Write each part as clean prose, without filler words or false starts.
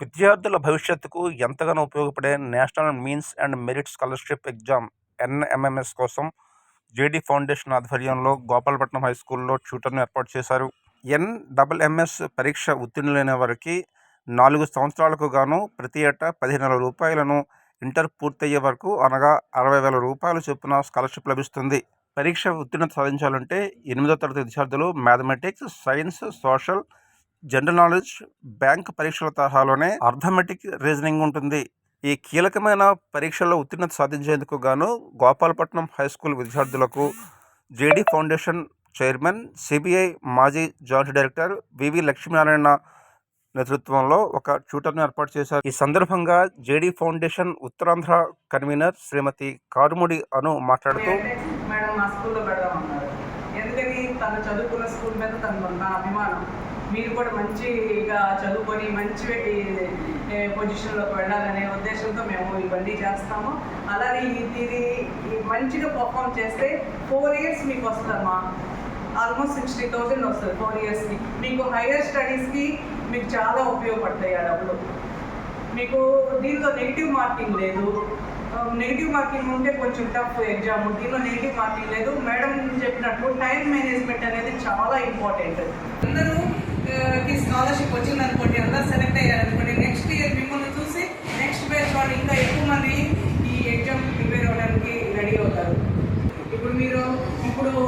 విద్యార్థుల భవిష్యత్తుకు ఎంతగానో ఉపయోగపడే national means and merit scholarship exam (NMMS) కోసం జేడీ ఫౌండేషన్ ఆధ్వర్యంలో గోపాలపట్నం హైస్కూల్లో ట్యూటర్ను ఏర్పాటు చేశారు. NMMS పరీక్ష ఉత్తీర్ణులైన వారికి 4 సంవత్సరాలకు గాను ప్రతి ఏటా 15,000 రూపాయలను, ఇంటర్ పూర్తయ్యే వరకు అనగా 60,000 రూపాయల చొప్పున స్కాలర్షిప్ లభిస్తుంది. పరీక్ష ఉత్తీర్ణత సాధించాలంటే 8వ తరగతి విద్యార్థులు mathematics, science, social, general knowledge, bank పరీక్షల తరహాలోనే అర్థమెటిక్, రీజనింగ్ ఉంటుంది. ఈ కీలకమైన పరీక్షల్లో ఉత్తీర్ణత సాధించేందుకు గాను గోపాలపట్నం హైస్కూల్ విద్యార్థులకు జేడీ ఫౌండేషన్ చైర్మన్, సిబిఐ మాజీ జాయింట్ డైరెక్టర్ వివి లక్ష్మీనారాయణ నేతృత్వంలో ఒక ట్యూటర్ను ఏర్పాటు చేశారు. ఈ సందర్భంగా జేడీ ఫౌండేషన్ ఉత్తరాంధ్ర కన్వీనర్ శ్రీమతి కారుముడి అను మాట్లాడుతూ, మేడం మా స్కూల్లో పెడదామన్నారు. ఎందుకని తను చదువుకున్న స్కూల్ మీద తను నా అభిమానం. మీరు కూడా మంచిగా చదువుకొని మంచి పొజిషన్లోకి వెళ్ళాలనే ఉద్దేశంతో మేము ఇవన్నీ చేస్తాము. అలానే ఇది మంచిగా పర్ఫామ్ చేస్తే 4 years మీకు వస్తుందమ్మా. ఆల్మోస్ట్ 60,000 వస్తుంది 4 yearsకి. మీకు హైయర్ స్టడీస్కి మీకు చాలా ఉపయోగపడతాయి ఆ డబ్బులు. మీకు దీనిలో నెగిటివ్ మార్కింగ్ లేదు. నెగిటివ్ మార్కింగ్ ఉంటే కొంచెం టఫ్ ఎగ్జామ్. దీనిలో నెగిటివ్ మార్కింగ్ లేదు. మేడం చెప్పినట్టు టైం మేనేజ్మెంట్ అనేది చాలా ఇంపార్టెంట్. అందరూ స్కాలర్షిప్ వచ్చిందనుకోండి, అందరూ సెలెక్ట్ అయ్యారనుకోండి, నెక్స్ట్ ఇయర్ మిమ్మల్ని చూసి నెక్స్ట్ బ్యాచ్ వాళ్ళు ఇంకా ఎక్కువ మంది ఈ ఎగ్జామ్ ప్రిపేర్ అవ్వడానికి రెడీ అవుతారు. ఇప్పుడు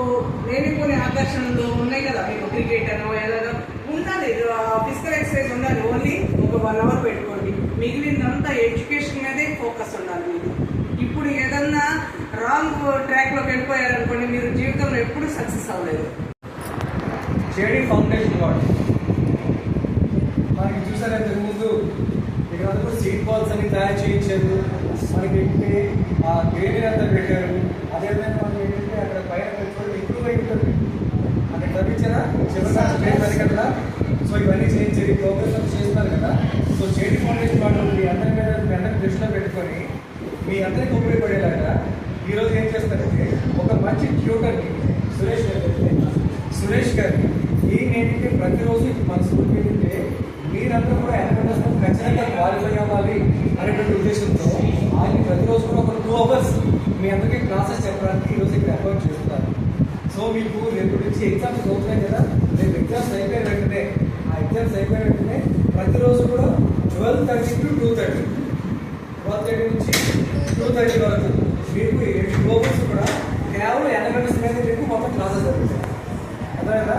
లేనిపోని ఆకర్షణలు ఉన్నాయి కదా, మీకు క్రికెట్ అనో ఎలాగో ఉండాలి, ఫిజికల్ ఎక్సర్సైజ్ ఉండాలి. ఓన్లీ ఒక 1 hour పెట్టుకోండి. మిగిలినంతా ఎడ్యుకేషన్ మీదే ఫోకస్ ఉండాలి మీకు. ఇప్పుడు ఏదన్నా రాంగ్ ట్రాక్లోకి వెళ్ళిపోయారనుకోండి, మీరు జీవితంలో ఎప్పుడు సక్సెస్ అవ్వలేదు. జేడీ ఫౌండేషన్ వాడు మనకి చూసారా ముందు ఇక్కడ కూడా సీట్ బాల్స్ అని తయారు చేయించారు. మనకి ఆ గ్రేవీ అంతా పెట్టారు. అదేవిధంగా మనకి ఏంటంటే అక్కడ పైన పెట్టుకోవడం ఇంప్రూవ్ అయి ఉంటుంది. అక్కడ తప్పించారా చివరి కదా. సో ఇవన్నీ చేయించారు, ప్రోగ్రెస్ చేస్తున్నారు కదా. సో జేడీ ఫౌండేషన్ వాళ్ళు మీ అందరి మీద మీ అందరిని దృష్టిలో పెట్టుకొని మీ అందరికీ ఉపయోగపడేలాగా ఈరోజు ఏం చేస్తారంటే ఒక మంచి ట్యూటర్ని సురేష్ గారిని ఏంటంటే ప్రతిరోజు మన స్కూల్కి ఏంటంటే మీరందరూ కూడా NMMS ఖచ్చితంగా క్వాలిఫై అవ్వాలి అనేటువంటి ఉద్దేశంతో ఆయన ప్రతిరోజు కూడా ఒక 2 hours మీ అందరికీ క్లాసెస్ చెప్పడానికి ఈరోజు ఇక్కడ ఏర్పాటు చేస్తున్నారు. సో మీకు రేపు నుంచి ఎగ్జామ్స్ అవుతున్నాయి కదా, రేపు ఎగ్జామ్స్ అయిపోయిన వెంటనే ప్రతిరోజు కూడా 12:30 to 2:30 నుంచి 2:30 వరకు మీకు 2 hours కూడా కేవలం NMMS మీద మీకు మొత్తం క్లాసెస్ జరుగుతాయి. అర్థమైందా?